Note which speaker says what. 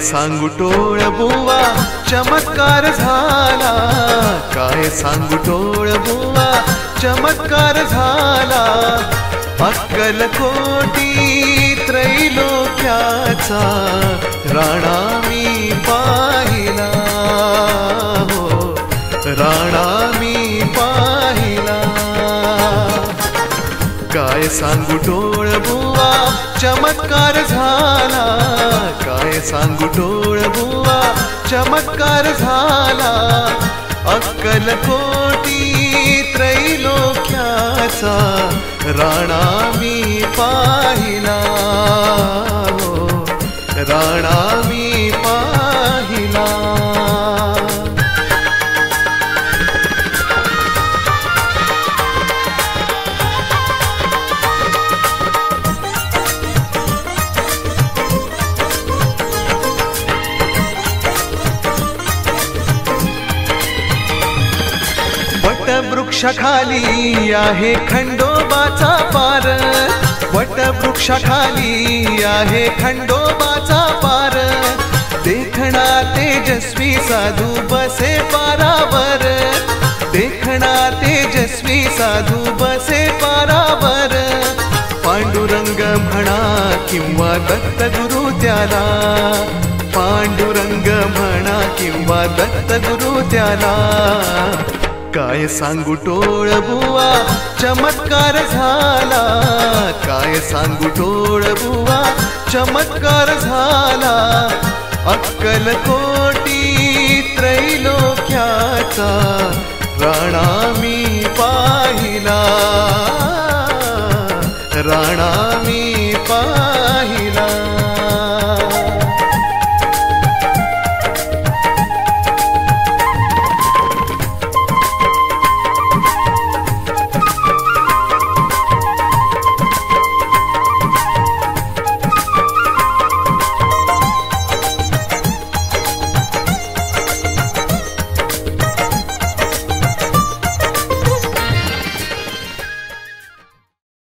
Speaker 1: सांगू टोळ बुवा चमत्कार झाला, काय सांगू टोळ बुवा चमत्कार झाला। अक्कलकोटी त्रैलोक्याचा राणा मी पाहिला, हो राणा मी पाहिला। काय सांगू टोळ बुवा चमत्कार झाला, काय सांगू टोळ बुवा चमत्कार झाला। अक्कलकोटी त्रैलोक्याचा राणा मी पाहिला, हो राणा मी पाहिला। वटवृक्षाखाली आहे खंडोबाचा पार, वटवृक्षाखाली आहे खंडोबाचा पार। देखणा तेजस्वी साधू बसे पारावर, देखणा तेजस्वी साधू बसे पारावर। पांडुरंग म्हणा किंवा दत्तगुरु त्याला, पांडुरंग म्हणा किंवा दत्तगुरु त्याला। काय सांगू टोळ बुवा चमत्कार झाला, काय सांगू टोळ बुवा चमत्कार झाला। अक्कलकोटी त्रैलोक्याचा